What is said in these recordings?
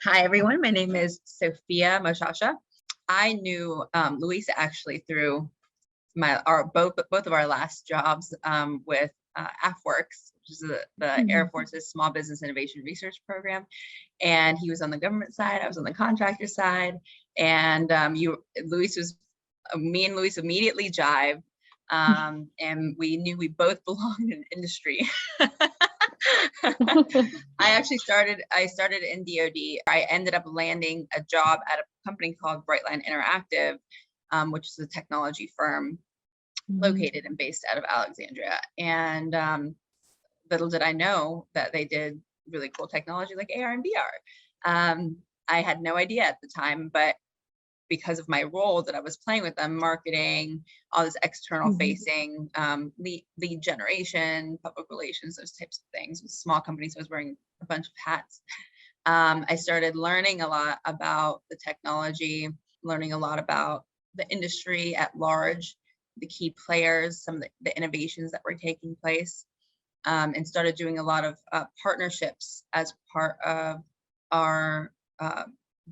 Hi, everyone. My name is Sophia Moshasha. I knew Luisa actually through both of our last jobs with AFWorks, which is the Air Force's Small Business Innovation Research Program. And he was on the government side, I was on the contractor side. And me and Luis immediately jived. And we knew we both belonged in industry. I started in DoD. I ended up landing a job at a company called Brightline Interactive, which is a technology firm located and based out of Alexandria. And little did I know that they did really cool technology like AR and VR. I had no idea at the time, but because of my role that I was playing with them, marketing, all this external facing, lead generation, public relations, those types of things. With small companies, I was wearing a bunch of hats. I started learning a lot about the technology, learning a lot about the industry at large, the key players, some of the innovations that were taking place, and started doing a lot of partnerships as part of our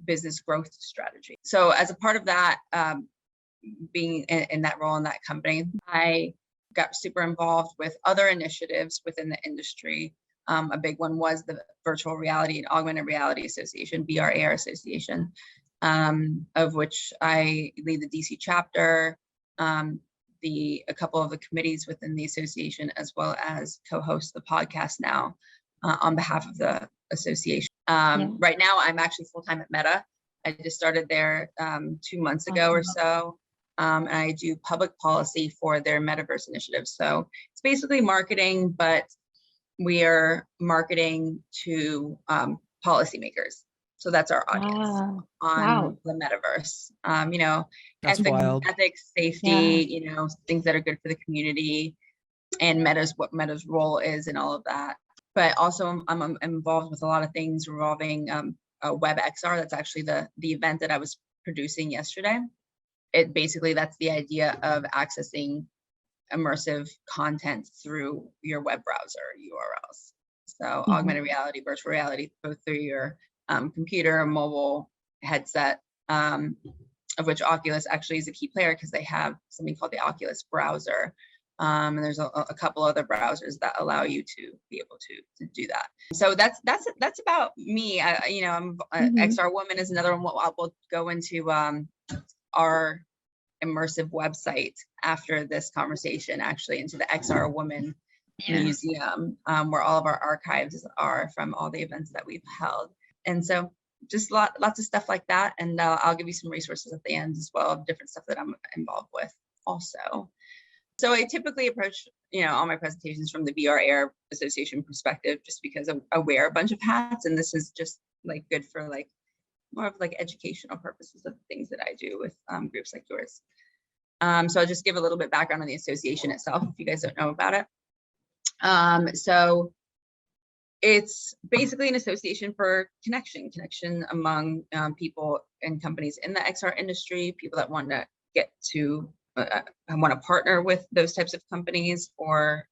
business growth strategy. So as a part of that, being in that role in that company, I got super involved with other initiatives within the industry. A big one was the Virtual Reality and Augmented Reality Association, VRARA Association, of which I lead the DC chapter, a couple of the committees within the association, as well as co-host the podcast now on behalf of the association. Right now, I'm actually full-time at Meta. I just started there 2 months ago or so. And I do public policy for their Metaverse initiative. So it's basically marketing, but we are marketing to policymakers. So that's our audience on the Metaverse. Ethics, safety, things that are good for the community, and what Meta's role is in all of that. But also I'm involved with a lot of things revolving WebXR. That's actually the event that I was producing yesterday. That's the idea of accessing immersive content through your web browser URLs. So augmented reality, virtual reality, both through your computer, mobile headset, of which Oculus actually is a key player because they have something called the Oculus browser. And there's a couple other browsers that allow you to be able to do that. So that's about me. I'm XR Woman is another one. We'll go into our immersive website after this conversation, actually into the XR Woman Museum, where all of our archives are from all the events that we've held. And so just lots of stuff like that. And I'll give you some resources at the end as well of different stuff that I'm involved with also. So I typically approach, all my presentations from the VRARA Association perspective, just because I wear a bunch of hats, and this is just good for more of educational purposes of the things that I do with groups like yours. So I'll just give a little bit background on the association itself, if you guys don't know about it. So it's basically an association for connection among people and companies in the XR industry, people that want to get to I want to partner with those types of companies or,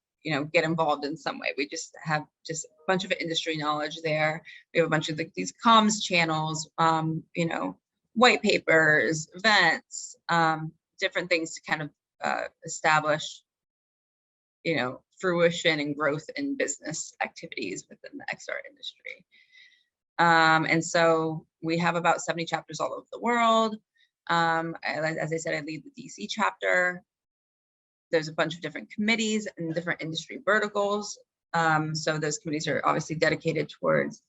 get involved in some way. We just have a bunch of industry knowledge there. We have a bunch of these comms channels, white papers, events, different things to kind of establish, fruition and growth in business activities within the XR industry. And so we have about 70 chapters all over the world. As I said, I lead the DC chapter. There's a bunch of different committees and different industry verticals. So those committees are obviously dedicated towards,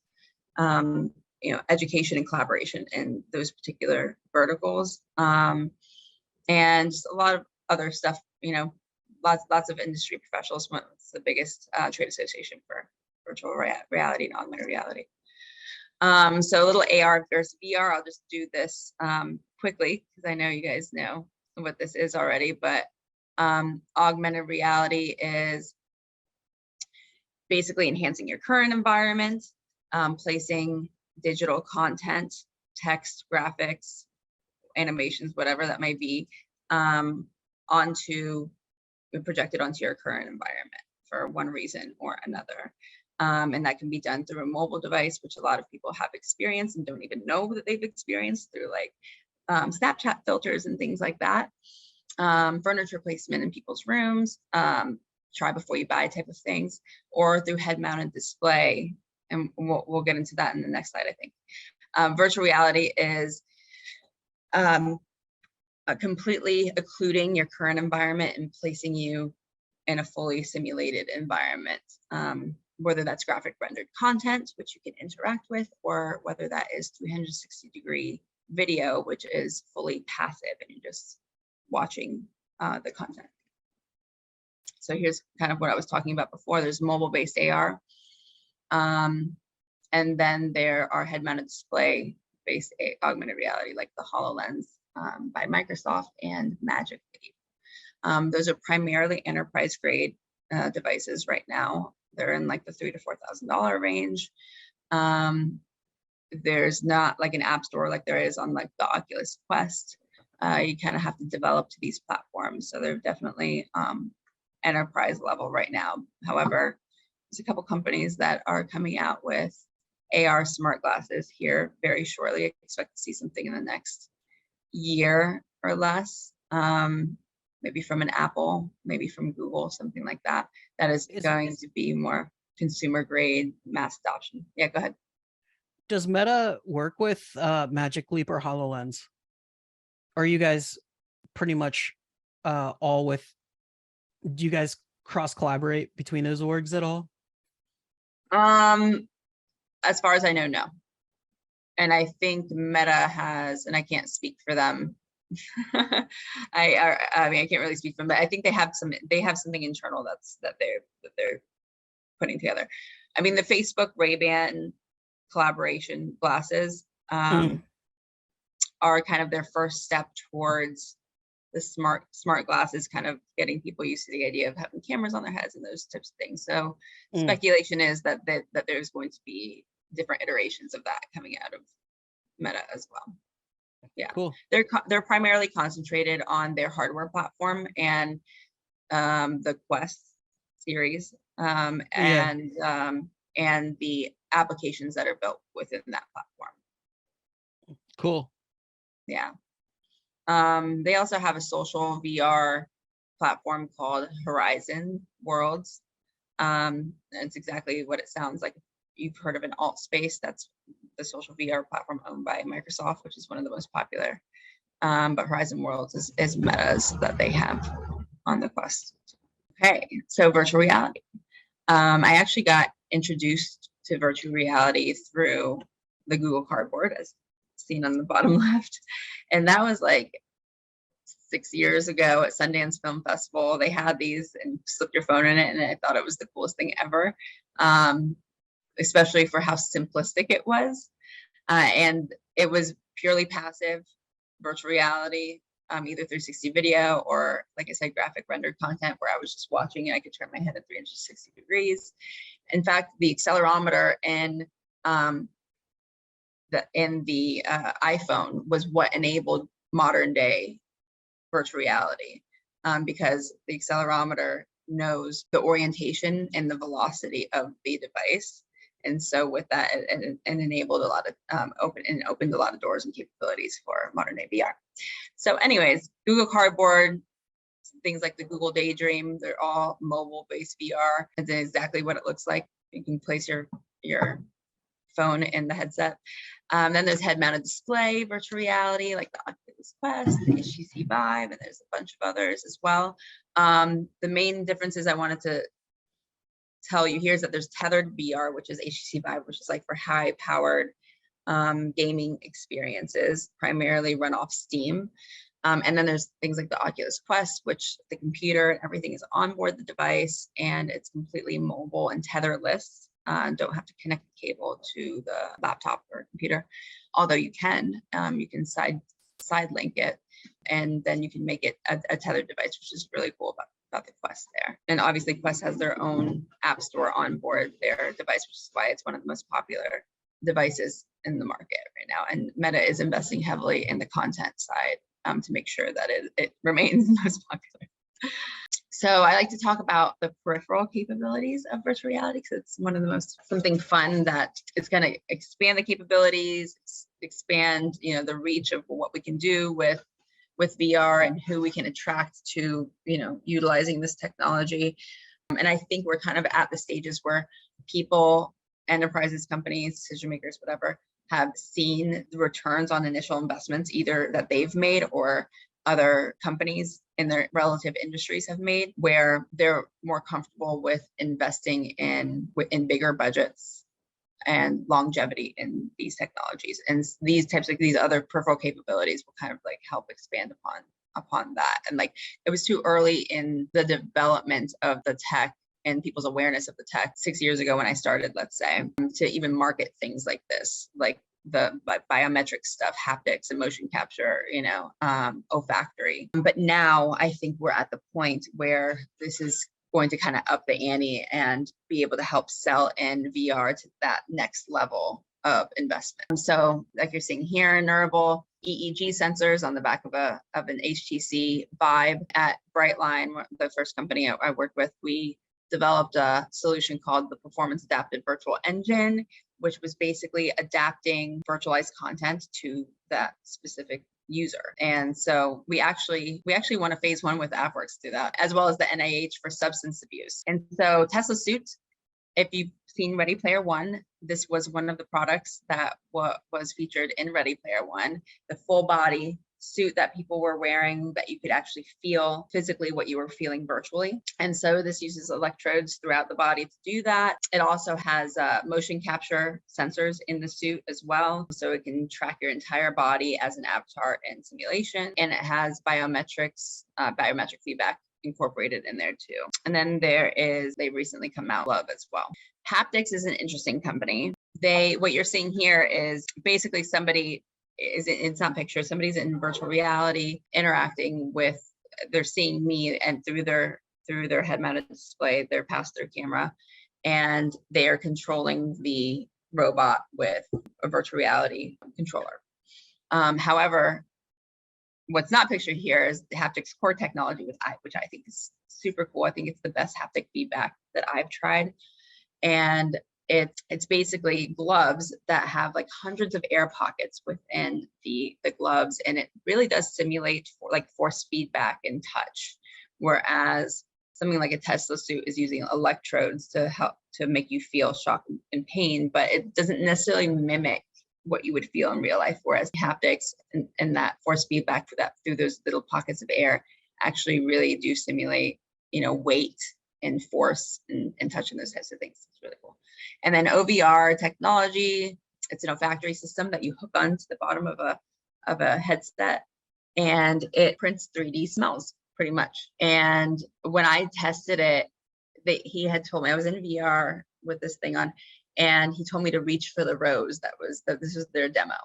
education and collaboration in those particular verticals. And just a lot of other stuff, lots of industry professionals. It's the biggest trade association for virtual reality and augmented reality. So a little AR versus VR. I'll just do this quickly because I know you guys know what this is already, but augmented reality is basically enhancing your current environment, placing digital content, text, graphics, animations, whatever that may be, projected onto your current environment for one reason or another. And that can be done through a mobile device, which a lot of people have experienced and don't even know that they've experienced through like Snapchat filters and things like that. Furniture placement in people's rooms, try before you buy type of things, or through head-mounted display. And we'll get into that in the next slide, I think. Virtual reality is completely occluding your current environment and placing you in a fully simulated environment, whether that's graphic rendered content, which you can interact with, or whether that is 360-degree video, which is fully passive and you're just watching the content. So here's kind of what I was talking about before. There's mobile-based AR, and then there are head-mounted display-based augmented reality, like the HoloLens by Microsoft and Magic Leap. Those are primarily enterprise-grade devices right now. They're in like the $3,000 to $4,000 range. There's not like an app store like there is on like the Oculus Quest. You kind of have to develop to these platforms. So they're definitely enterprise level right now. However, there's a couple companies that are coming out with AR smart glasses here very shortly. I expect to see something in the next year or less, maybe from an Apple, maybe from Google, something like that. That is going to be more consumer grade mass adoption. Yeah, go ahead. Does Meta work with Magic Leap or HoloLens? Are you guys pretty much all with, do you guys cross collaborate between those orgs at all? As far as I know, no. And I think Meta has, and I can't speak for them. I mean, I can't really speak for them, but I think they have something internal that they're putting together. I mean, the Facebook Ray-Ban collaboration glasses are kind of their first step towards the smart glasses, kind of getting people used to the idea of having cameras on their heads and those types of things. So speculation is that there's going to be different iterations of that coming out of Meta as well. Yeah, cool. They're primarily concentrated on their hardware platform and the Quest series and the applications that are built within that platform. Cool. Yeah. They also have a social VR platform called Horizon Worlds. It's exactly what it sounds like. You've heard of an alt space. That's the social VR platform owned by Microsoft, which is one of the most popular. But Horizon Worlds is Meta's that they have on the Quest. Okay, so virtual reality. I actually got introduced to virtual reality through the Google Cardboard, as seen on the bottom left. And that was like 6 years ago at Sundance Film Festival. They had these and slip your phone in it, and I thought it was the coolest thing ever, especially for how simplistic it was. And it was purely passive virtual reality, either 360 video or, like I said, graphic rendered content where I was just watching and I could turn my head at 360 degrees. In fact, the accelerometer in the iPhone was what enabled modern day virtual reality, because the accelerometer knows the orientation and the velocity of the device. And so with that, it enabled a lot of opened a lot of doors and capabilities for modern day VR. So anyways, Google Cardboard, things like the Google Daydream, they're all mobile-based VR. It's exactly what it looks like. You can place your phone in the headset. Then there's head-mounted display virtual reality, like the Oculus Quest, the HTC Vive, and there's a bunch of others as well. The main differences I wanted to tell you here is that there's tethered VR, which is HTC Vive, which is like for high-powered gaming experiences, primarily run off Steam. And then there's things like the Oculus Quest, which the computer and everything is on board the device, and it's completely mobile and tetherless. Don't have to connect the cable to the laptop or computer, although you can side link it, and then you can make it a tethered device, which is really cool about the Quest there. And obviously Quest has their own app store on board their device, which is why it's one of the most popular devices in the market right now. And Meta is investing heavily in the content side to make sure that it remains most popular. So I like to talk about the peripheral capabilities of virtual reality because it's one of the most something fun that it's going to expand the capabilities, expand, you know, the reach of what we can do with VR and who we can attract to, you know, utilizing this technology. And I think we're kind of at the stages where people, enterprises, companies, decision makers, whatever, have seen the returns on initial investments, either that they've made or other companies in their relative industries have made, where they're more comfortable with investing in bigger budgets and longevity in these technologies. And these types of these other peripheral capabilities will kind of like help expand upon that. And like, it was too early in the development of the tech and people's awareness of the tech 6 years ago when I started, let's say, to even market things like this, like the biometric stuff, haptics and motion capture, you know, olfactory. But now I think we're at the point where this is going to kind of up the ante and be able to help sell in VR to that next level of investment. So like you're seeing here in Neurable, EEG sensors on the back of an HTC Vibe. At Brightline, the first company I worked with, we developed a solution called the Performance Adapted Virtual Engine, which was basically adapting virtualized content to that specific user. And so we actually won a phase 1 with AFWorks to do that, as well as the NIH for substance abuse. And so Tesla Suit, if you've seen Ready Player One, this was one of the products that was featured in Ready Player One, the full body suit that people were wearing that you could actually feel physically what you were feeling virtually. And so this uses electrodes throughout the body to do that. It also has motion capture sensors in the suit as well. So it can track your entire body as an avatar in simulation. And it has biometric feedback incorporated in there too. And then they recently come out Love as well. Haptics is an interesting company. What you're seeing here is basically it's not pictures, somebody's in virtual reality interacting with, they're seeing me, and through their head-mounted display, their pass-through camera, and they are controlling the robot with a virtual reality controller. However, what's not pictured here is the haptics core technology, which I think is super cool. I think it's the best haptic feedback that I've tried. And it's basically gloves that have like hundreds of air pockets within the gloves, and it really does simulate force feedback and touch, whereas something like a Tesla suit is using electrodes to help to make you feel shock and pain, but it doesn't necessarily mimic what you would feel in real life, whereas haptics and that force feedback through those little pockets of air actually really do simulate, you know, weight and force and touch and those types of things. It's really cool. And then OVR technology, it's an olfactory system that you hook onto the bottom of a headset, and it prints 3D smells pretty much. And when I tested it, he had told me, I was in VR with this thing on, and he told me to reach for the rose. This was their demo.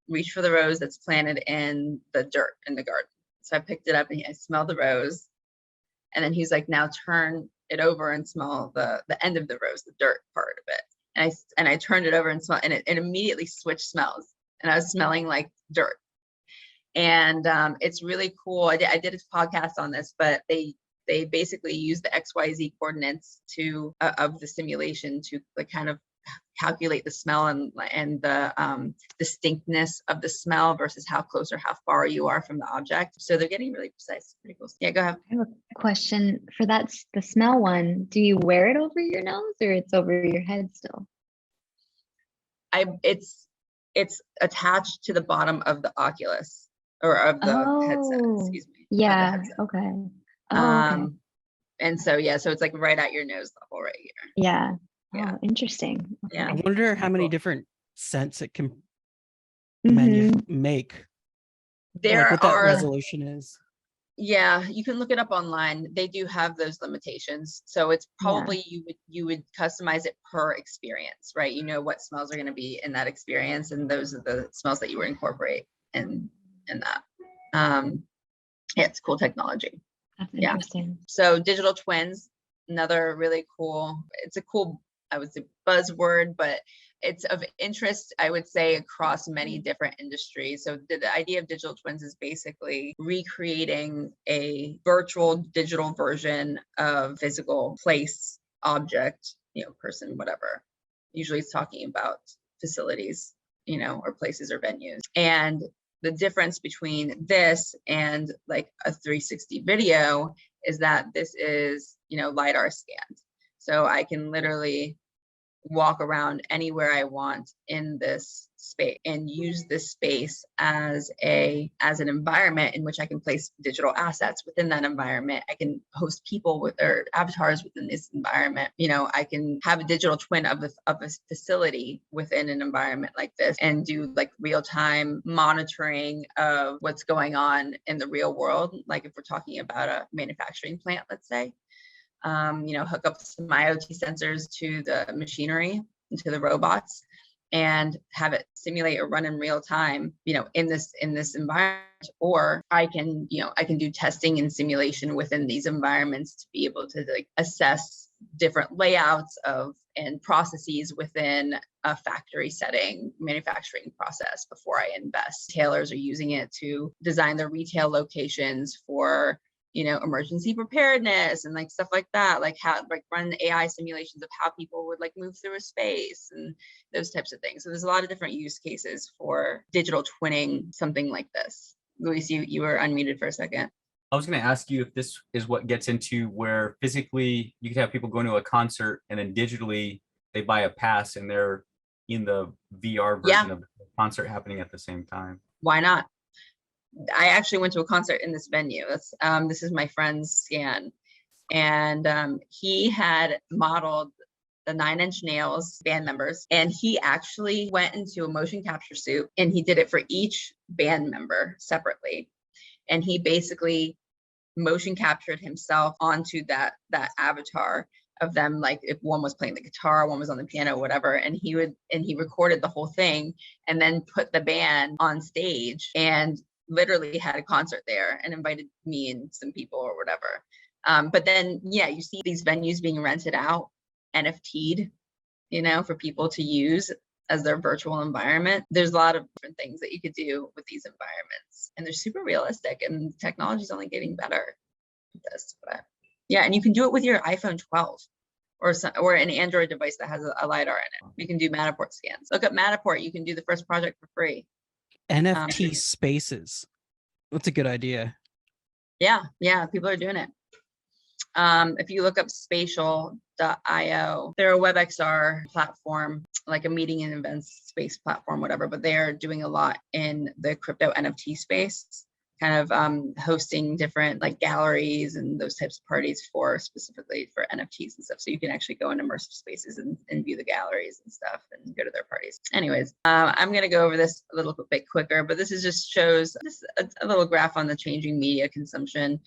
Reach for the rose that's planted in the dirt in the garden. So I picked it up and I smelled the rose. And then he's like, now turn it over and smell the end of the rose, the dirt part of it. And I turned it over and smelled, and it immediately switched smells. And I was smelling like dirt. And it's really cool. I did a podcast on this, but they basically use the XYZ coordinates of the simulation to like kind of calculate the smell and the distinctness of the smell versus how close or how far you are from the object. So they're getting really precise. Pretty cool. Yeah, go ahead. I have a question for that. The smell one, do you wear it over your nose or it's over your head still? It's attached to the bottom of the Oculus or of the headset, excuse me. Yeah. Okay. Okay. And so, yeah, so it's like right at your nose level right here. Yeah. Yeah. Oh, interesting. Okay. Yeah. I wonder how many different scents it can make. There what that are resolution is. Yeah, you can look it up online. They do have those limitations. So it's probably you would customize it per experience, right? You know what smells are going to be in that experience, and those are the smells that you would incorporate in that. Yeah, it's cool technology. That's interesting. So digital twins, another really cool, it's a cool, I would say, buzzword, but it's of interest, I would say, across many different industries. So the idea of digital twins is basically recreating a virtual digital version of physical place, object, person, whatever. Usually it's talking about facilities, or places or venues. And the difference between this and like a 360 video is that this is, LiDAR scanned. So I can literally walk around anywhere I want in this space and use this space as an environment in which I can place digital assets within that environment. I can host people with their avatars within this environment. I can have a digital twin of a facility within an environment like this and do like real-time monitoring of what's going on in the real world. Like if we're talking about a manufacturing plant, let's say, hook up some IoT sensors to the machinery and to the robots and have it simulate or run in real time, in this environment. Or I can do testing and simulation within these environments to be able to like assess different layouts and processes within a factory setting, manufacturing process before I invest. Retailers are using it to design their retail locations for emergency preparedness and like stuff like that, like how run AI simulations of how people would like move through a space and those types of things. So there's a lot of different use cases for digital twinning something like this. Luis, you were unmuted for a second. I was going to ask you if this is what gets into where physically you could have people going to a concert and then digitally they buy a pass and they're in the VR version of the concert happening at the same time. Why not? I actually went to a concert in this venue. This is my friend's scan. And he had modeled the 9 Inch Nails band members. And he actually went into a motion capture suit and he did it for each band member separately. And he basically motion captured himself onto that avatar of them, like if one was playing the guitar, one was on the piano, whatever, and he recorded the whole thing and then put the band on stage and literally had a concert there and invited me and some people or whatever. But then, you see these venues being rented out, NFT'd, for people to use as their virtual environment. There's a lot of different things that you could do with these environments, and they're super realistic, and technology is only getting better with this. But yeah, and you can do it with your iPhone 12 or an Android device that has a LiDAR in it. You can do Matterport scans. Look up Matterport. You can do the first project for free. NFT spaces. That's a good idea. Yeah, people are doing it. If you look up spatial.io, they're a WebXR platform, like a meeting and events space platform, whatever, but they're doing a lot in the crypto NFT space, kind of hosting different like galleries and those types of parties specifically for NFTs and stuff. So you can actually go in immersive spaces and view the galleries and stuff and go to their parties. Anyways, I'm going to go over this a little bit quicker, but this is just shows a little graph on the changing media consumption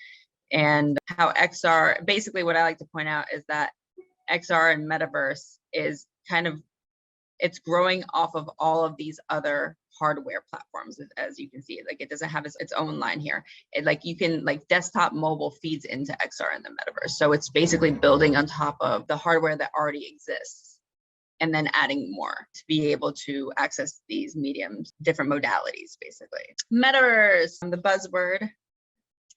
and how XR, basically what I like to point out is that XR and Metaverse is it's growing off of all of these other hardware platforms, as you can see. Like it doesn't have its own line here. You can desktop mobile feeds into XR in the Metaverse. So it's basically building on top of the hardware that already exists and then adding more to be able to access these mediums, different modalities, basically. Metaverse, the buzzword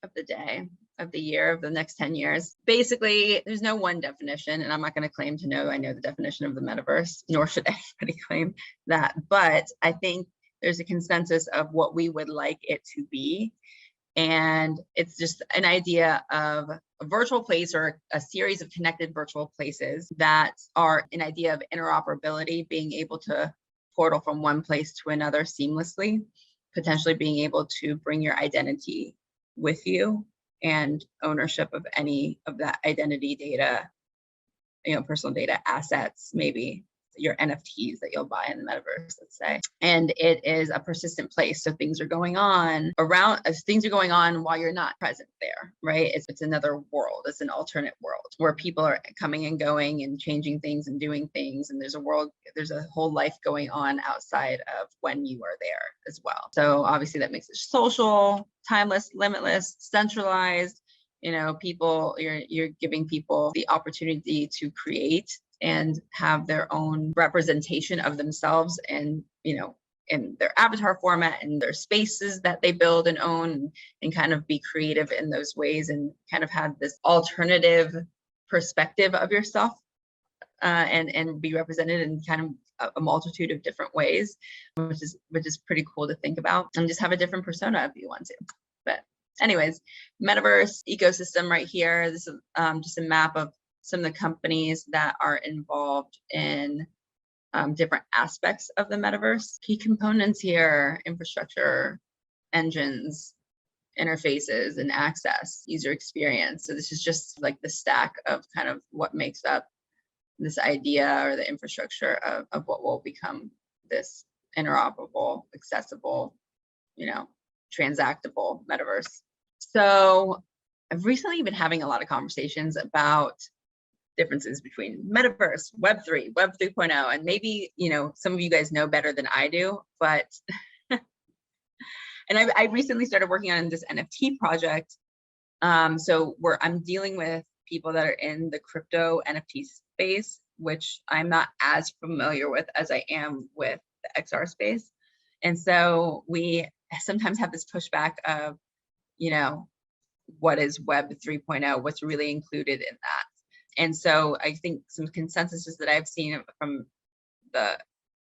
of the day, of the year, of the next 10 years. Basically, there's no one definition, and I'm not going to claim to know I know the definition of the metaverse, nor should anybody claim that. But I think there's a consensus of what we would like it to be. And it's just an idea of a virtual place or a series of connected virtual places that are an idea of interoperability, being able to portal from one place to another seamlessly, potentially being able to bring your identity with you and ownership of any of that identity data, personal data assets, maybe your NFTs that you'll buy in the metaverse, let's say. And it is a persistent place. So things are going on while you're not present there, right? It's another world. It's an alternate world where people are coming and going and changing things and doing things. And there's a whole life going on outside of when you are there as well. So obviously that makes it social, timeless, limitless, centralized. You're giving people the opportunity to create and have their own representation of themselves and, in their avatar format and their spaces that they build and own, and kind of be creative in those ways and kind of have this alternative perspective of yourself, and be represented in kind of a multitude of different ways, which is pretty cool to think about, and just have a different persona if you want to. But anyways, metaverse ecosystem right here. This is just a map of some of the companies that are involved in different aspects of the metaverse. Key components here: infrastructure, engines, interfaces, and access, user experience. So this is just like the stack of kind of what makes up this idea or the infrastructure of what will become this interoperable, accessible, transactable metaverse. So I've recently been having a lot of conversations about differences between metaverse, Web3, Web 3.0, and maybe, some of you guys know better than I do, but, and I recently started working on this NFT project. So I'm dealing with people that are in the crypto NFT space, which I'm not as familiar with as I am with the XR space. And so we sometimes have this pushback of, what is Web 3.0? What's really included in that? And so I think some consensus that I've seen from the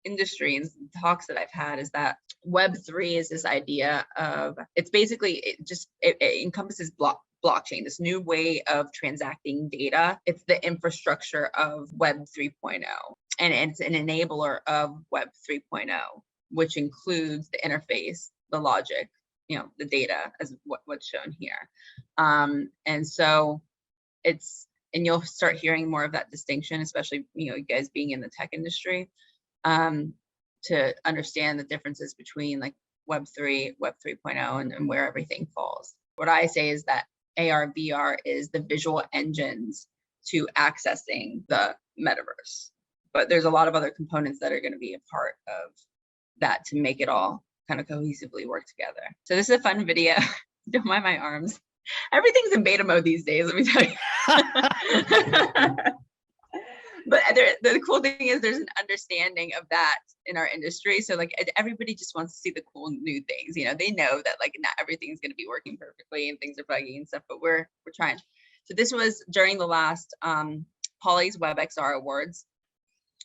industry and talks that I've had is that Web3 is this idea of, it's basically, it encompasses blockchain, this new way of transacting data. It's the infrastructure of Web 3.0, and it's an enabler of Web 3.0, which includes the interface, the logic, the data, as what's shown here. And so and you'll start hearing more of that distinction, especially, you guys being in the tech industry, to understand the differences between like Web 3, Web 3.0, and where everything falls. What I say is that AR, VR is the visual engines to accessing the metaverse. But there's a lot of other components that are going to be a part of that to make it all kind of cohesively work together. So this is a fun video. Don't mind my arms. Everything's in beta mode these days, let me tell you. But the cool thing is there's an understanding of that in our industry. So like everybody just wants to see the cool new things. They know that like not everything's going to be working perfectly and things are buggy and stuff, but we're trying. So this was during the last Poly's WebXR Awards.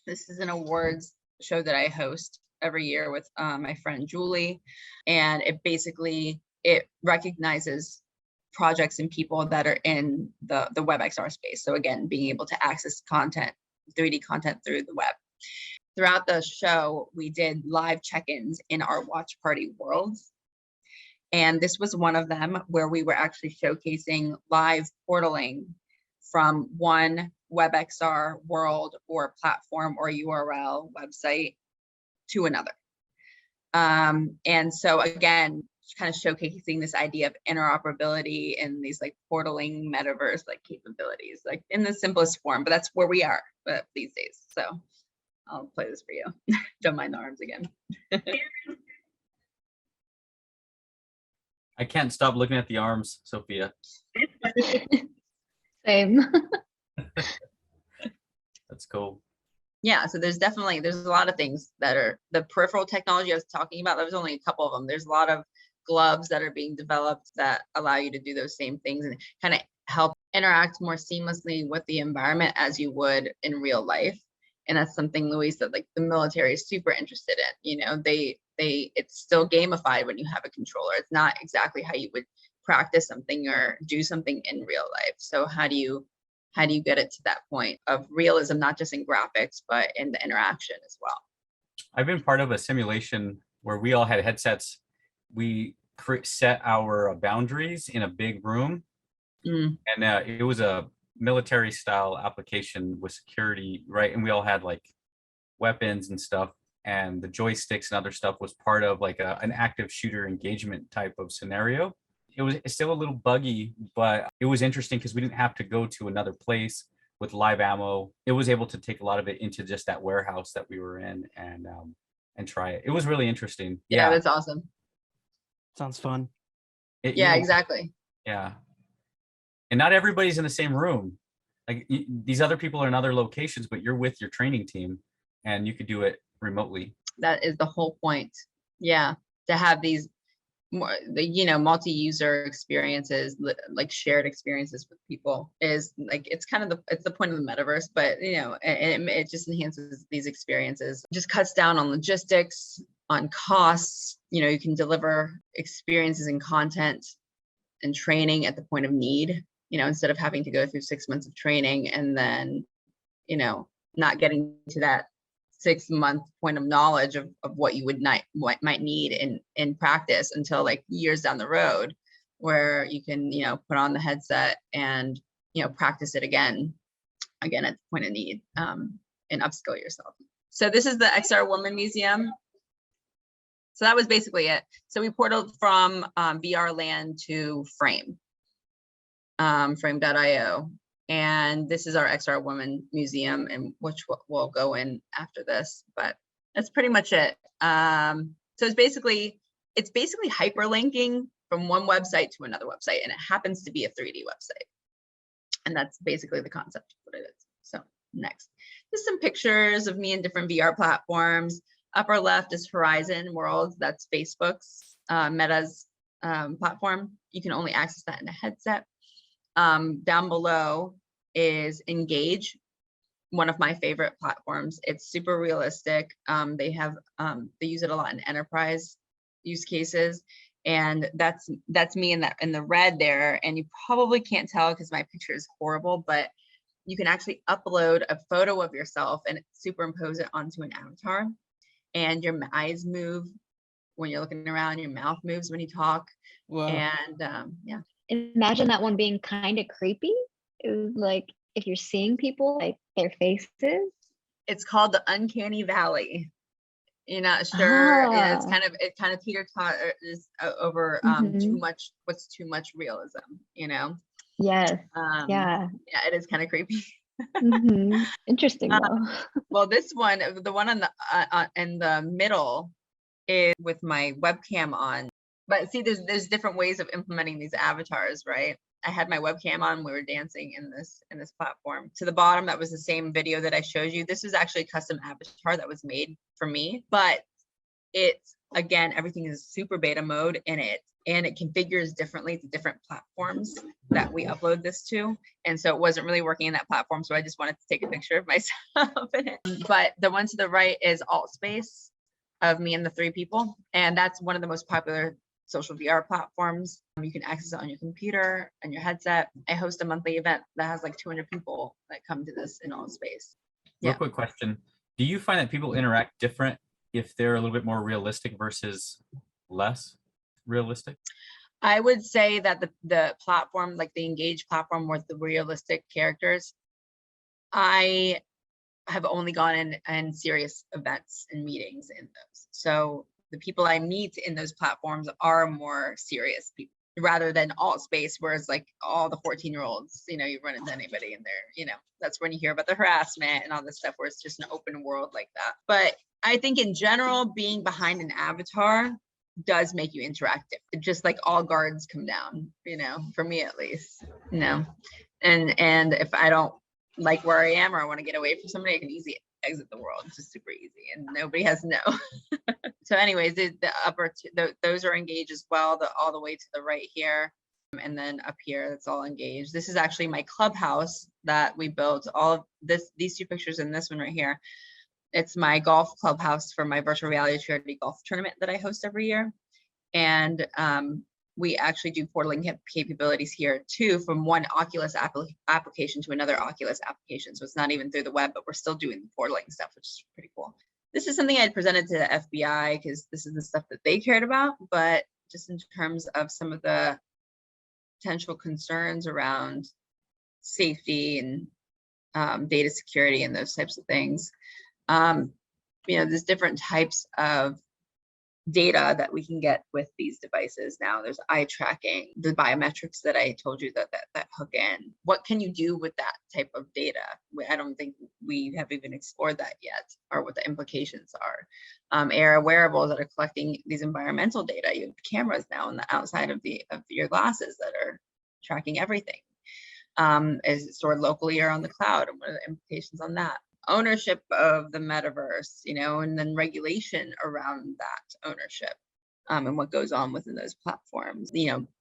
This is an awards show that I host every year with my friend Julie, and it recognizes projects and people that are in the WebXR space. So again, being able to access content, 3D content through the web. Throughout the show, we did live check-ins in our watch party worlds. And this was one of them where we were actually showcasing live portaling from one WebXR world or platform or URL website to another. And so again, kind of showcasing this idea of interoperability and these like portaling metaverse like capabilities, like in the simplest form, but that's where we are these days. So I'll play this for you. Don't mind the arms again. I can't stop looking at the arms, Sophia. Same. That's cool. Yeah, so there's a lot of things that are the peripheral technology I was talking about. There was only a couple of them. There's a lot of gloves that are being developed that allow you to do those same things and kind of help interact more seamlessly with the environment as you would in real life. And that's something Louise said, like the military is super interested in. It's still gamified when you have a controller. It's not exactly how you would practice something or do something in real life. So how do you get it to that point of realism, not just in graphics, but in the interaction as well? I've been part of a simulation where we all had headsets. We set our boundaries in a big room, and it was a military style application with security, right? And we all had like weapons and stuff, and the joysticks and other stuff was part of like an active shooter engagement type of scenario. It's still a little buggy, but it was interesting because we didn't have to go to another place with live ammo. It was able to take a lot of it into just that warehouse that we were in and try it. It was really interesting. Yeah, that's awesome. Sounds fun. Exactly. Yeah. And not everybody's in the same room. Like these other people are in other locations, but you're with your training team and you could do it remotely. That is the whole point. Yeah, to have these multi-user experiences, like shared experiences with people, is like, it's the point of the metaverse, but it just enhances these experiences, just cuts down on logistics, on costs. You can deliver experiences and content and training at the point of need, instead of having to go through 6 months of training and then not getting to that 6-month point of knowledge of what you might need in practice until like years down the road, where you can put on the headset and practice it again at the point of need, and upskill yourself. So this is the XR Woman Museum. So that was basically it. So we portaled from VR Land to Frame, frame.io. And this is our XR Woman Museum, and which we'll go in after this, but that's pretty much it. So it's basically hyperlinking from one website to another website, and it happens to be a 3D website. And that's basically the concept of what it is. So next, just some pictures of me in different VR platforms. Upper left is Horizon World. That's Facebook's, Meta's platform. You can only access that in a headset. Down below is Engage, one of my favorite platforms. It's super realistic. They use it a lot in enterprise use cases, and that's me in the red there. And you probably can't tell because my picture is horrible, but you can actually upload a photo of yourself and superimpose it onto an avatar, and your eyes move when you're looking around, your mouth moves when you talk. Wow. And yeah. Imagine that one being kind of creepy. It was like if you're seeing people, like their faces. It's called the Uncanny Valley. You're not sure. It kind of teeter-totters over what's too much realism. Yes. Yeah, it is kind of creepy. Interesting though. Well, this one, the one on the in the middle, is with my webcam on. But see, there's different ways of implementing these avatars, right? I had my webcam on, we were dancing in this platform. To the bottom, that was the same video that I showed you. This was actually a custom avatar that was made for me, but it's, again, everything is super beta mode in it, and it configures differently to different platforms that we upload this to. And so it wasn't really working in that platform, so I just wanted to take a picture of myself in it. But the one to the right is alt space of me and the 3 people, and that's one of the most popular social VR platforms. You can access it on your computer and your headset. I host a monthly event that has like 200 people that come to this in alt space. Real quick question. Do you find that people interact different if they're a little bit more realistic versus less realistic? I would say that the platform, like the Engage platform with the realistic characters, I have only gone in serious events and meetings in those. So the people I meet in those platforms are more serious people, rather than alt space, where it's like all the 14-year-olds, you run into anybody in there, that's when you hear about the harassment and all this stuff, where it's just an open world like that. But I think in general, being behind an avatar does make you interactive. Just like all guards come down, for me at least, and if I don't like where I am, or I want to get away from somebody, I can easily exit the world. It's just super easy, and nobody has to know. So anyways, the upper those are Engaged as well, all the way to the right here, and then up here, that's all Engaged. This is actually my clubhouse that we built. All of these 2 pictures and this one right here, it's my golf clubhouse for my virtual reality charity golf tournament that I host every year. And we actually do portaling capabilities here too, from one Oculus application to another Oculus application. So it's not even through the web, but we're still doing the portaling stuff, which is pretty cool. This is something I had presented to the FBI because this is the stuff that they cared about, but just in terms of some of the potential concerns around safety and data security and those types of things. There's different types of data that we can get with these devices now. There's eye tracking, the biometrics that I told you that hook in. What can you do with that type of data? I don't think we have even explored that yet, or what the implications are. AR wearables that are collecting these environmental data. You have cameras now on the outside of your glasses that are tracking everything. Is it stored locally or on the cloud? And what are the implications on that? Ownership of the metaverse, and then regulation around that ownership, and what goes on within those platforms,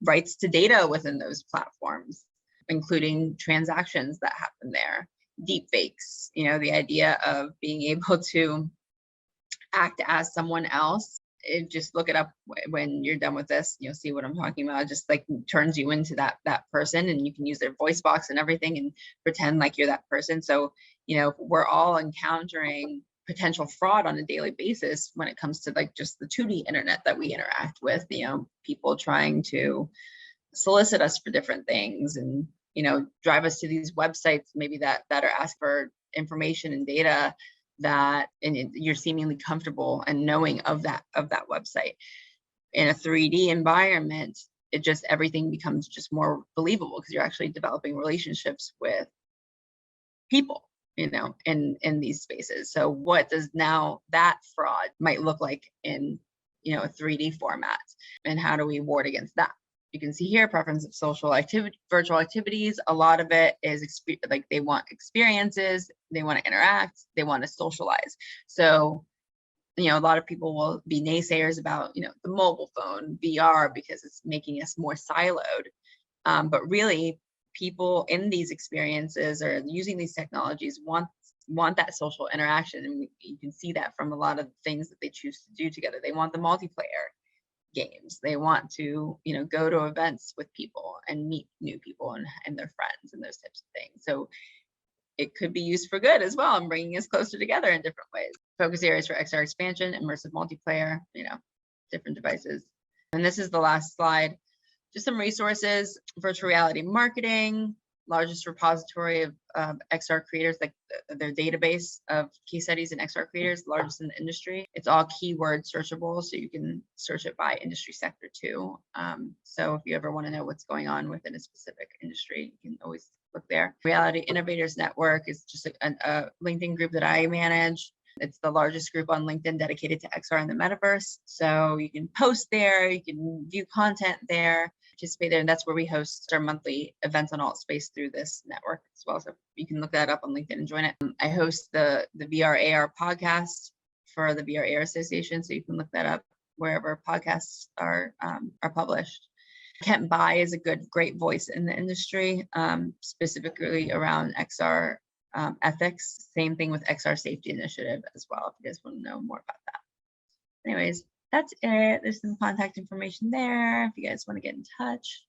rights to data within those platforms, including transactions that happen there, deep fakes, the idea of being able to act as someone else. Just look it up when you're done with this. You'll see what I'm talking about. It just like turns you into that person, and you can use their voice box and everything and pretend like you're that person. So, we're all encountering potential fraud on a daily basis when it comes to like just the 2D internet that we interact with, people trying to solicit us for different things and, drive us to these websites maybe that are asking for information and data that, and you're seemingly comfortable and knowing of that website. In a 3D environment, everything becomes just more believable because you're actually developing relationships with people, in these spaces. So what does now that fraud might look like in, a 3D format, and how do we ward against that? You can see here preference of social activity, virtual activities. A lot of it is like they want experiences, they want to interact, they want to socialize. So, a lot of people will be naysayers about, the mobile phone VR because it's making us more siloed. But really, people in these experiences or using these technologies want that social interaction, and you can see that from a lot of things that they choose to do together. They want the multiplayer games. They want to, go to events with people and meet new people and their friends and those types of things. So it could be used for good as well and bringing us closer together in different ways. Focus areas for XR expansion, immersive multiplayer, different devices. And this is the last slide. Just some resources: virtual reality marketing, largest repository of XR creators, like their database of case studies and XR creators, largest in the industry. It's all keyword searchable, so you can search it by industry sector too. So if you ever want to know what's going on within a specific industry, you can always look there. Reality Innovators Network is just a LinkedIn group that I manage. It's the largest group on LinkedIn dedicated to XR and the metaverse. So you can post there, you can view content there, participate there, and that's where we host our monthly events on alt space through this network as well. So you can look that up on LinkedIn and join it. I host the VRAR podcast for the VRAR Association, so you can look that up wherever podcasts are published. Kent Bai is a great voice in the industry, specifically around XR ethics. Same thing with XR Safety Initiative as well, if you guys want to know more about that. Anyways, that's it. There's some contact information there if you guys want to get in touch.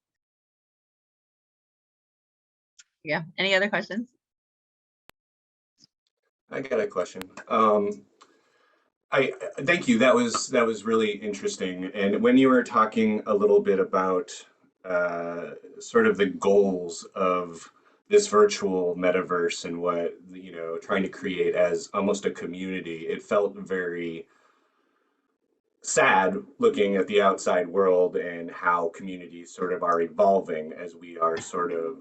Yeah, any other questions? I got a question. I thank you. That was really interesting. And when you were talking a little bit about sort of the goals of this virtual metaverse and what, trying to create as almost a community, it felt very sad looking at the outside world and how communities sort of are evolving as we are sort of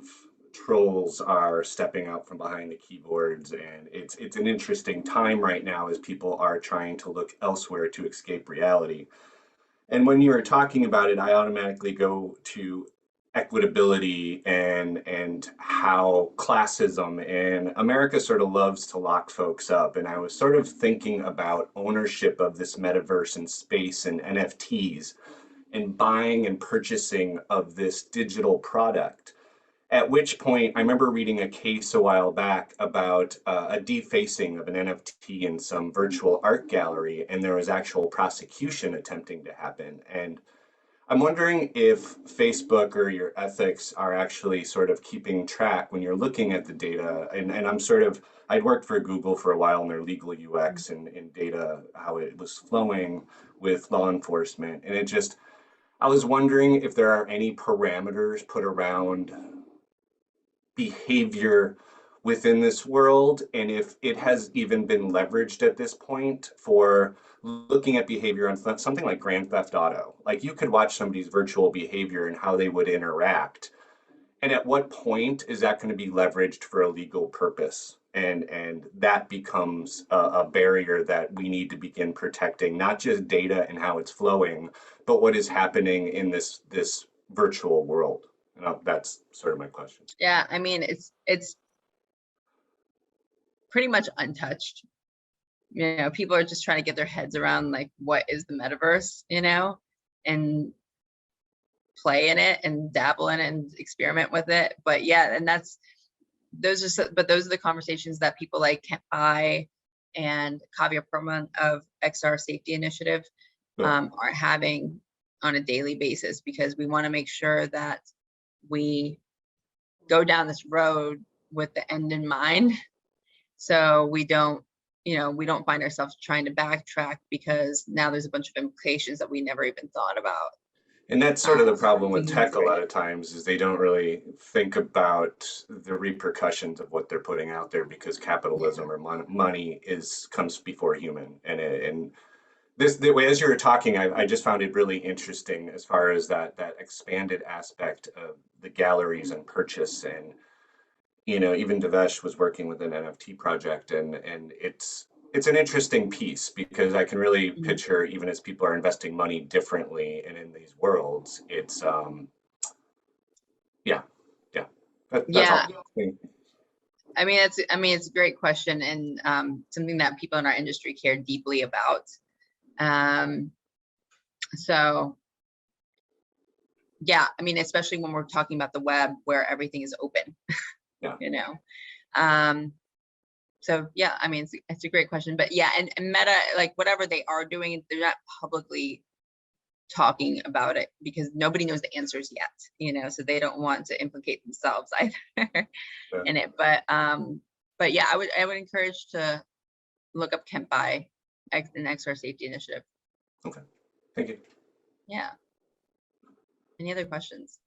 trolls are stepping out from behind the keyboards, and it's an interesting time right now as people are trying to look elsewhere to escape reality. And when you were talking about it, I automatically go to equitability and how classism and America sort of loves to lock folks up. And I was sort of thinking about ownership of this metaverse and space and NFTs and buying and purchasing of this digital product. At which point, I remember reading a case a while back about a defacing of an NFT in some virtual art gallery, and there was actual prosecution attempting to happen. And I'm wondering if Facebook or your ethics are actually sort of keeping track when you're looking at the data. And I'd worked for Google for a while in their legal UX and data, how it was flowing with law enforcement. And I was wondering if there are any parameters put around behavior within this world, and if it has even been leveraged at this point for looking at behavior on something like Grand Theft Auto. Like, you could watch somebody's virtual behavior and how they would interact, and at what point is that going to be leveraged for a legal purpose, and that becomes a barrier that we need to begin protecting, not just data and how it's flowing, but what is happening in this virtual world. That's sort of my question. Yeah, I mean, it's pretty much untouched. You know, people are just trying to get their heads around like what is the metaverse, you know, and play in it and dabble in it and experiment with it. But yeah, and those are the conversations that people like Kent Pai and Kavya Perman of XR Safety Initiative are having on a daily basis, because we want to make sure that we go down this road with the end in mind, so we don't find ourselves trying to backtrack because now there's a bunch of implications that we never even thought about. And that's sort of the problem with tech a lot of times, is they don't really think about the repercussions of what they're putting out there, because capitalism or money comes before human. And the way, as you were talking, I just found it really interesting as far as that expanded aspect of the galleries and purchase. And even Devesh was working with an NFT project, and it's an interesting piece, because I can really picture, even as people are investing money differently and in these worlds, it's that's all. I mean, it's a great question, and something that people in our industry care deeply about. So yeah, I mean, especially when we're talking about the web where everything is open. So yeah, I mean, it's a great question, but yeah, and Meta, like whatever they are doing, they're not publicly talking about it because nobody knows the answers yet, so they don't want to implicate themselves either in it. But yeah, I would encourage to look up Kent Pai and XR Safety Initiative. Okay, thank you. Yeah. Any other questions?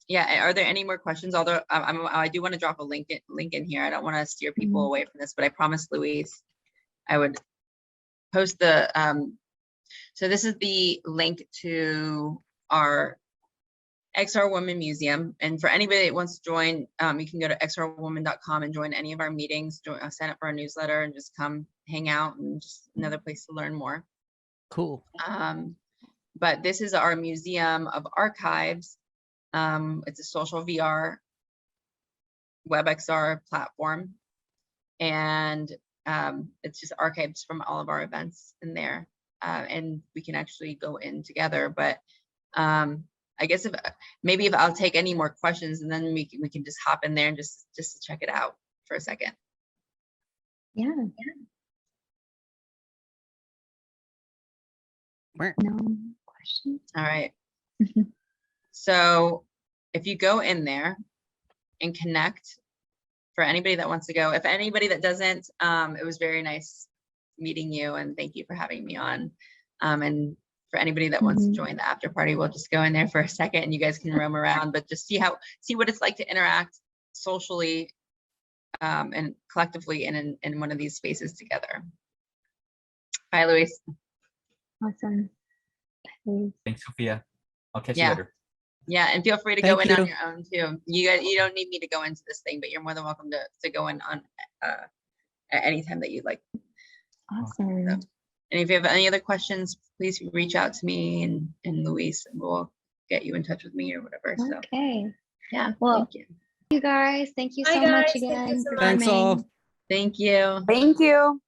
Yeah, are there any more questions? Although I do want to drop a link in here. I don't want to steer people away from this, but I promised Luis I would post the, so this is the link to our XR Women Museum. And for anybody that wants to join, you can go to xrwoman.com and join any of our meetings, sign up for our newsletter and just come hang out, and just another place to learn more. Cool. But this is our Museum of Archives. It's a social VR WebXR platform, and it's just archives from all of our events in there, and we can actually go in together. But I guess if I'll take any more questions, and then we can just hop in there and just to check it out for a second. Yeah. No questions. All right. So if you go in there and connect, for anybody that wants to go, if anybody that doesn't, it was very nice meeting you, and thank you for having me on. And for anybody that wants to join the after party, we'll just go in there for a second and you guys can roam around, but just see what it's like to interact socially and collectively in one of these spaces together. Bye, Luis. Awesome. Thanks, Sophia. I'll catch you later. Yeah, and feel free to go in on your own too. You don't need me to go into this thing, but you're more than welcome to go in on at any time that you'd like. Awesome. So, and if you have any other questions, please reach out to me and Luis, and we'll get you in touch with me or whatever. Okay. So yeah, well, thank you. You guys, thank you so much again. Thanks all. Thank you. Thank you.